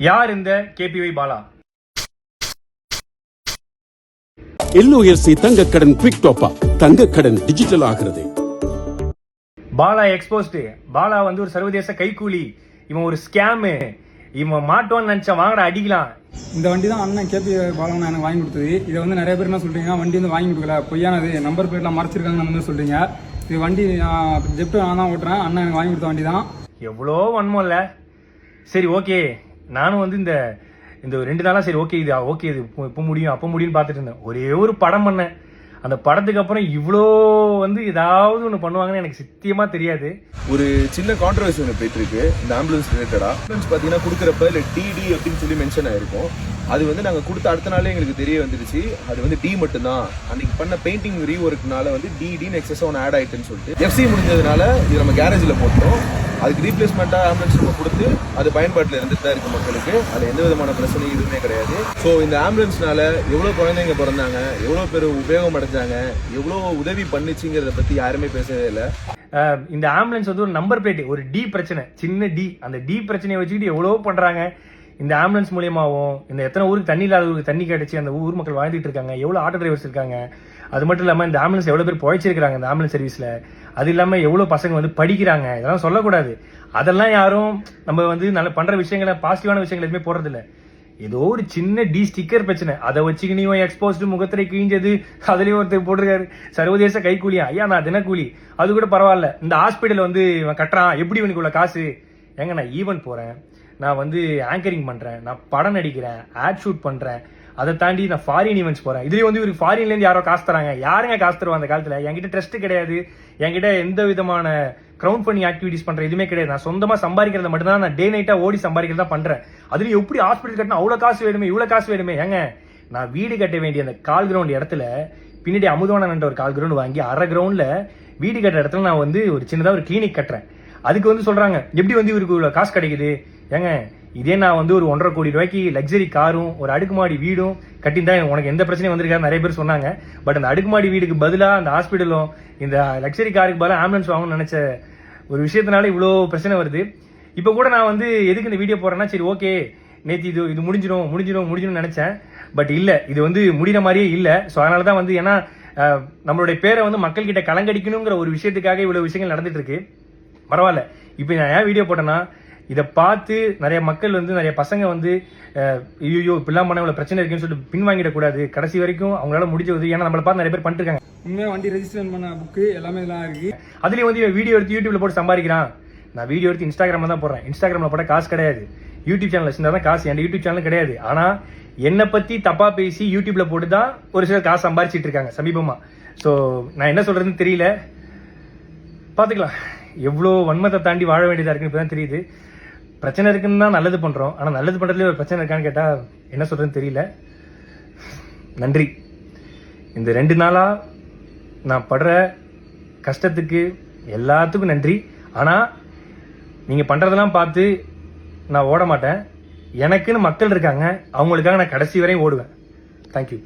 யார் இந்த KPY Bala? LOLC தங்கக்கடன் குவிக் டாப்பா, தங்கக்கடன் டிஜிட்டல் ஆகிறது. பாலா எக்ஸ்போஸ்ட். பாலா வந்து ஒரு சர்வதேச கைக்கூலி, இவன் ஒரு ஸ்கேமு, இவன் மாட்டோன்னு நினைச்சா வாங்கடா அடிக்கலாம். இந்த வண்டி தான் அண்ணன் கேபி பாலவன் எனக்கு வாங்கி கொடுத்தது. இதை வந்து நிறைய பேர் என்ன சொல்றீங்க, வண்டி வந்து வாங்கி கொடுக்கல, பொய்யானது, நம்பர் பிளேட்லாம் மறைச்சிருக்காங்கன்னு சொல்றீங்க. இது வண்டி ஜெப்ட் நான் தான் ஓட்டுறேன், அண்ணன் எனக்கு வாங்கி கொடுத்த வண்டி தான். எவ்வளோ வன்மம் இல்லை. சரி ஓகே, நானும் வந்து இந்த 2 நாளா சரி ஓகே இது ஓகே இது இப்போ முடியும் அப்போ முடியும்னு பார்த்துட்டு இருந்தேன். ஒரே ஒரு படம் பண்ணேன், அந்த படத்துக்கு அப்புறம் இவ்வளோ வந்து ஏதாவது ஒன்று பண்ணுவாங்கன்னு எனக்கு சத்தியமா தெரியாது. ஒரு சின்ன கான்ட்ரவர்சி ஒன்று போயிட்டு இருக்கு இந்த ஆம்புலன்ஸ் ரிலேட்டடா. ஆம்புலன்ஸ் பார்த்தீங்கன்னா கொடுக்குறப்ப இல்லை டிடி அப்படின்னு சொல்லி மென்ஷன் ஆயிருக்கும். அது வந்து நாங்கள் கொடுத்த அடுத்த நாளே எங்களுக்கு தெரிய வந்துருச்சு அது வந்து டி மட்டும்தான். அன்னைக்கு பண்ண பெயிண்டிங் ரீஒர்க்னால வந்து டின்னு எக்ஸஸாக ஒன்று ஆட் ஆயிட்டுன்னு சொல்லிட்டு எஃப்சி முடிஞ்சதுனால இது நம்ம கேரேஜில் போட்டோம். அதுக்கு ரீப்ளேஸ்மெண்ட்டாக ஆம்புலன்ஸ் நம்ம கொடுத்து அது பயன்பாட்டில் இருந்துட்டு தான் இருக்கு மக்களுக்கு. அதில் எந்த விதமான பிரச்சனையும் எதுவுமே கிடையாது. ஸோ இந்த ஆம்புலன்ஸ்னால எவ்வளோ குழந்தைங்க பிறந்தாங்க, எவ்வளோ பேர் உபயோகம் அடைஞ்சாங்க, எவ்வளோ உதவி பண்ணுச்சுங்கிறத பற்றி யாருமே பேசவே இல்லை. இந்த ஆம்புலன்ஸ் வந்து ஒரு நம்பர் பிளேட், ஒரு டி பிரச்சனை, சின்ன டி, அந்த டி பிரச்சனையை வச்சுக்கிட்டு எவ்வளோ பண்றாங்க. இந்த ஆம்புலன்ஸ் மூலியமாகவும் இந்த எத்தனை ஊருக்கு தண்ணி இல்லாத ஊருக்கு தண்ணி கிடைச்சி அந்த ஊர் மக்கள் வாழ்ந்துட்டு இருக்காங்க, எவ்வளோ ஆட்டோ டிரைவர்ஸ் இருக்காங்க. அது மட்டும் இல்லாமல் இந்த ஆம்புலன்ஸ் எவ்வளோ பேர் பொழைச்சிருக்காங்க இந்த ஆம்புலன்ஸ் சர்வீஸ்ல. அது இல்லாமல் எவ்வளோ பசங்க வந்து படிக்கிறாங்க. இதெல்லாம் சொல்லக்கூடாது. அதெல்லாம் யாரும் நம்ம வந்து நல்ல பண்ற விஷயங்களை, பாசிட்டிவான விஷயங்கள் எதுவுமே போடுறது இல்லை. ஏதோ ஒரு சின்ன டி ஸ்டிக்கர் பிரச்சனை, அதை வச்சுக்கினியும் எக்ஸ்போஸ்டு முகத்திரை கிழிஞ்சது, அதுலயும் ஒருத்தர் போட்டிருக்காரு சர்வதேச கைக்கூலியா. ஐயா நான் தினக்கூலி, அது கூட பரவாயில்ல. இந்த ஹாஸ்பிட்டல் வந்து இவன் கட்டுறான், எப்படி இவனுக்கு உள்ள காசு? ஏங்க நான் ஈவென்ட் போறேன், நான் வந்து ஆங்கரிங் பண்றேன், நான் படம் நடிக்கிறேன், ஆட் ஷூட் பண்றேன், அதை தாண்டி நான் ஃபாரின் ஈவெண்ட்ஸ் போறேன். இதுலயும் வந்து இவருக்கு ஃபாரின்ல இருந்து யாரோ காசு தராங்க. யாருங்க காசு தருவா அந்த காலத்துல? என்கிட்ட ட்ரஸ்ட் கிடையாது, என்கிட்ட எந்த விதமான கிரவுண்ட் பண்ணி ஆக்டிவிட்டிஸ் பண்ற எதுவுமே கிடையாது. நான் சொந்தமா சம்பாதிக்கிறத மட்டும் தான், நான் டே நைட்டா ஓடி சம்பாதிக்கிறதா பண்றேன். அதுலயும் எப்படி ஹாஸ்பிட்டல் கட்டினா அவ்வளவு காசு வேணுமே, இவ்வளவு காசு வேணுமே? ஏங்க நான் வீடு கட்ட வேண்டிய அந்த கால் கிரவுண்ட் இடத்துல பின்னாடி அமுதவானன் ஒரு கால் கிரவுண்ட் வாங்கி அரை கிரவுண்ட்ல வீடு கட்டுற இடத்துல நான் வந்து ஒரு சின்னதா ஒரு கிளினிக் கட்டுறேன். அதுக்கு வந்து சொல்றாங்க எப்படி வந்து இவருக்கு இவ்வளவு காசு கிடைக்குது? ஏங்க இதே நான் வந்து ஒரு 1.5 கோடி ரூபாய்க்கு லக்ஸரி காரும் ஒரு அடுக்குமாடி வீடும் கட்டியிருந்தா உனக்கு எந்த பிரச்சனையும் வந்திருக்காரு நிறைய பேர் சொன்னாங்க. பட் அந்த அடுக்குமாடி வீடுக்கு பதிலா அந்த ஹாஸ்பிட்டலும் இந்த லக்ஸரி காருக்கு பதிலாக ஆம்புலன்ஸ் வாங்கணும்னு நினைச்ச ஒரு விஷயத்தினால இவ்வளோ பிரச்சனை வருது. இப்போ கூட நான் வந்து எதுக்கு இந்த வீடியோ போறேன்னா, சரி ஓகே நேற்று இது முடிஞ்சிடும் நினைச்சேன். பட் இல்ல, இது வந்து முடிகிற மாதிரியே இல்லை. ஸோ அதனால தான் வந்து ஏன்னா நம்மளுடைய பேரை வந்து மக்கள் கிட்ட கலங்கடிக்கணுங்கிற ஒரு விஷயத்துக்காக இவ்வளவு விஷயங்கள் நடந்துட்டு இருக்கு. பரவாயில்ல. இப்போ நான் ஏன் வீடியோ போட்டேன்னா, இதை பார்த்து நிறைய மக்கள் வந்து நிறைய பசங்க வந்து ஐயோ இப்பெல்லாம் பண்ண இவ்வளவு பிரச்சனை இருக்குன்னு சொல்லிட்டு பின்வாங்கிடக்கூடாது. கடைசி வரைக்கும் அவங்களால முடிஞ்ச உதவி, ஏன்னா நம்மளை பார்த்து நிறைய பேர் பண்ணிட்டு இருக்காங்க. உண்மையாக வண்டி ரெஜிஸ்ட்ரேஷன் பண்ண புக்கு எல்லாமே இதெல்லாம் இருக்கு. அதுலயும் வந்து வீடியோ எடுத்து யூடியூப்ல போட்டு சம்பாதிக்கிறான். நான் வீடியோ எடுத்து இன்ஸ்டாகிராம்ல தான் போடுறேன். இன்ஸ்டாகிராம்ல போட காசு கிடையாது. யூடியூப் சேனல் வச்சிருந்தா தான் காசு. என் யூடியூப் சேனல் கிடையாது. ஆனா என்னை பத்தி தப்பா பேசி யூடியூப்ல போட்டு தான் ஒரு சிலர் காசு சம்பாதிச்சிட்டு இருக்காங்க சமீபமா. ஸோ நான் என்ன சொல்றதுன்னு தெரியல. பாத்துக்கலாம். எவ்வளோ வன்மத்தை தாண்டி வாழ வேண்டியதா இருக்குன்னு இப்பதான் தெரியுது. பிரச்சனை இருக்குன்னு தான் நல்லது பண்றோம், ஆனா நல்லது பண்றதுல ஒரு பிரச்சனை இருக்கான்னு கேட்டா என்ன சொல்றதுன்னு தெரியல. நன்றி. இந்த 2 நாளா நான் படுற கஷ்டத்துக்கு எல்லாத்துக்கும் நன்றி. ஆனா நீங்க பண்றதெல்லாம் பார்த்து நான் ஓட மாட்டேன். எனக்குன்னு மக்கள் இருக்காங்க, அவங்களுக்காக நான் கடைசி வரையும் ஓடுவேன். தேங்க்யூ.